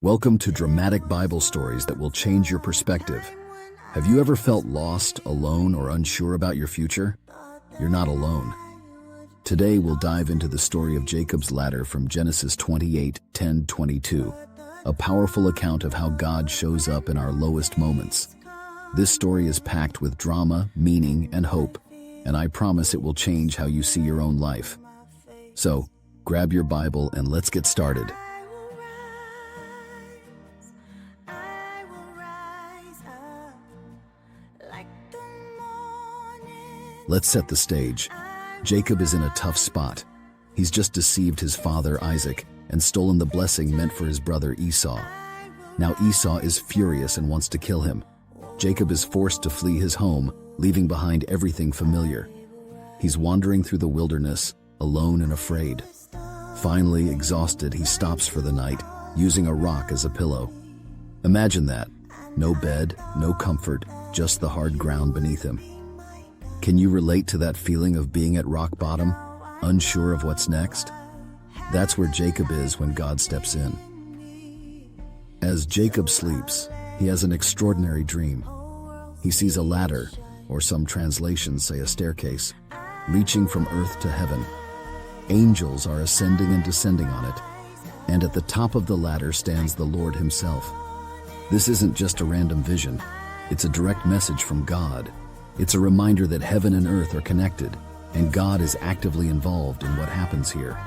Welcome to dramatic Bible stories that will change your perspective. Have you ever felt lost, alone, or unsure about your future? You're not alone. Today we'll dive into the story of Jacob's ladder from Genesis 28:10-22, a powerful account of how God shows up in our lowest moments. This story is packed with drama, meaning, and hope, and I promise it will change how you see your own life. So, grab your Bible and let's get started. Let's set the stage. Jacob is in a tough spot. He's just deceived his father Isaac and stolen the blessing meant for his brother Esau. Now Esau is furious and wants to kill him. Jacob is forced to flee his home, leaving behind everything familiar. He's wandering through the wilderness, alone and afraid. Finally, exhausted, he stops for the night, using a rock as a pillow. Imagine that. No bed, no comfort, just the hard ground beneath him. Can you relate to that feeling of being at rock bottom, unsure of what's next? That's where Jacob is when God steps in. As Jacob sleeps, he has an extraordinary dream. He sees a ladder, or some translations say a staircase, reaching from earth to heaven. Angels are ascending and descending on it, and at the top of the ladder stands the Lord himself. This isn't just a random vision, it's a direct message from God. It's a reminder that heaven and earth are connected, and God is actively involved in what happens here.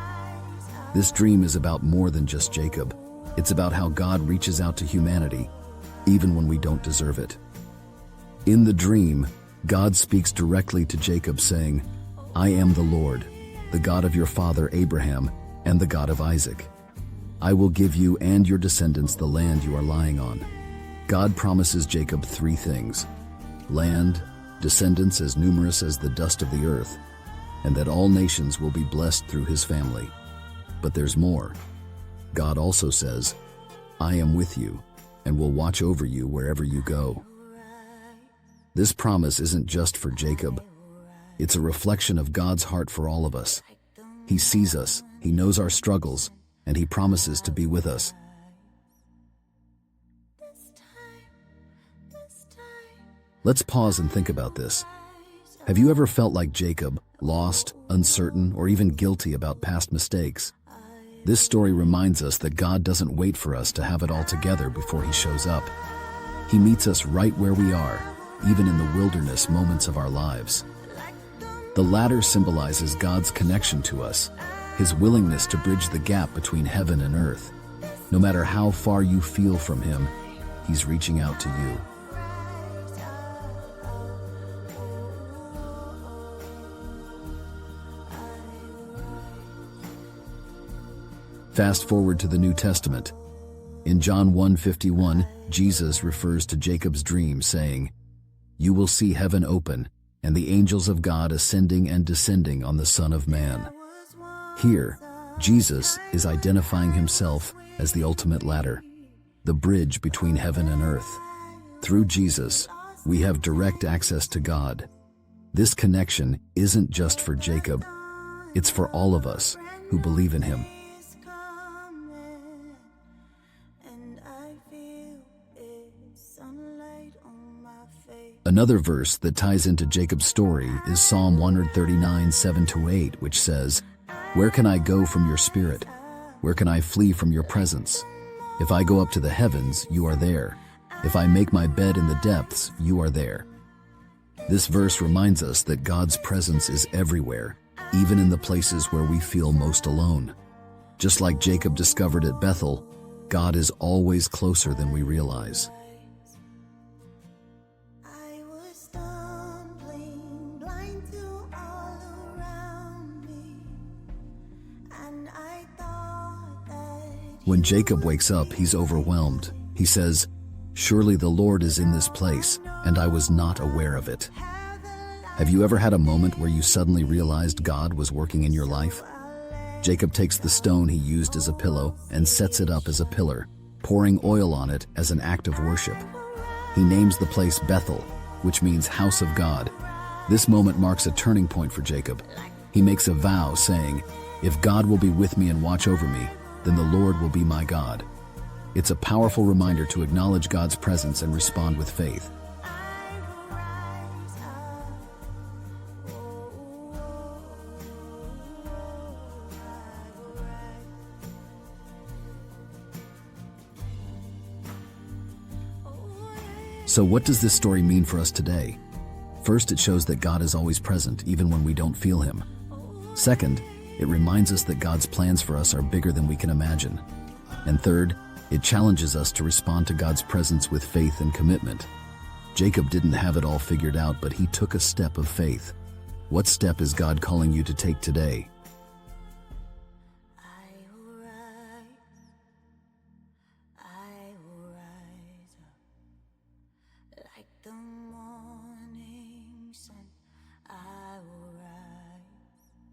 This dream is about more than just Jacob. It's about how God reaches out to humanity, even when we don't deserve it. In the dream, God speaks directly to Jacob saying, "I am the Lord, the God of your father Abraham, and the God of Isaac. I will give you and your descendants the land you are lying on." God promises Jacob three things: land, descendants as numerous as the dust of the earth, and that all nations will be blessed through his family. But there's more. God also says, "I am with you, and will watch over you wherever you go." This promise isn't just for Jacob. It's a reflection of God's heart for all of us. He sees us, he knows our struggles, and he promises to be with us. Let's pause and think about this. Have you ever felt like Jacob, lost, uncertain, or even guilty about past mistakes? This story reminds us that God doesn't wait for us to have it all together before he shows up. He meets us right where we are, even in the wilderness moments of our lives. The ladder symbolizes God's connection to us, his willingness to bridge the gap between heaven and earth. No matter how far you feel from him, he's reaching out to you. Fast forward to the New Testament. In John 1:51, Jesus refers to Jacob's dream, saying, "You will see heaven open, and the angels of God ascending and descending on the Son of Man." Here, Jesus is identifying himself as the ultimate ladder, the bridge between heaven and earth. Through Jesus, we have direct access to God. This connection isn't just for Jacob, it's for all of us who believe in him. Another verse that ties into Jacob's story is Psalm 139:7-8, which says, "Where can I go from your spirit? Where can I flee from your presence? If I go up to the heavens, you are there. If I make my bed in the depths, you are there." This verse reminds us that God's presence is everywhere, even in the places where we feel most alone. Just like Jacob discovered at Bethel, God is always closer than we realize. When Jacob wakes up, he's overwhelmed. He says, "Surely the Lord is in this place, and I was not aware of it." Have you ever had a moment where you suddenly realized God was working in your life? Jacob takes the stone he used as a pillow and sets it up as a pillar, pouring oil on it as an act of worship. He names the place Bethel, which means house of God. This moment marks a turning point for Jacob. He makes a vow saying, "If God will be with me and watch over me, then the Lord will be my God." It's a powerful reminder to acknowledge God's presence and respond with faith. So what does this story mean for us today? First, it shows that God is always present, even when we don't feel Him. Second, it reminds us that God's plans for us are bigger than we can imagine. And third, it challenges us to respond to God's presence with faith and commitment. Jacob didn't have it all figured out, but he took a step of faith. What step is God calling you to take today?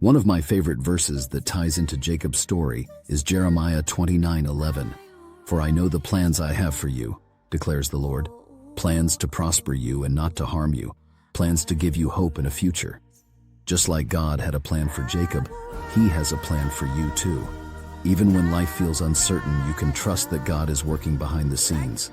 One of my favorite verses that ties into Jacob's story is Jeremiah 29:11. For I know the plans I have for you, declares the Lord, plans to prosper you and not to harm you, plans to give you hope and a future. Just like God had a plan for Jacob, He has a plan for you too. Even when life feels uncertain, you can trust that God is working behind the scenes.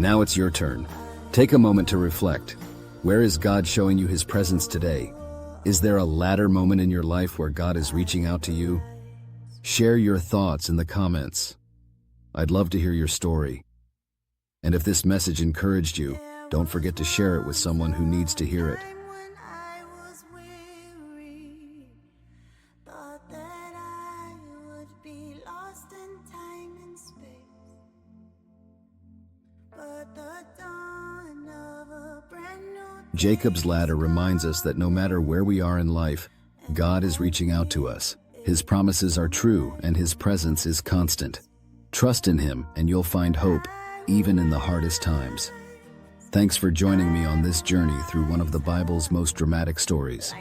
Now it's your turn. Take a moment to reflect. Where is God showing you His presence today? Is there a latter moment in your life where God is reaching out to you? Share your thoughts in the comments. I'd love to hear your story. And if this message encouraged you, don't forget to share it with someone who needs to hear it. Jacob's ladder reminds us that no matter where we are in life, God is reaching out to us. His promises are true and His presence is constant. Trust in Him and you'll find hope, even in the hardest times. Thanks for joining me on this journey through one of the Bible's most dramatic stories.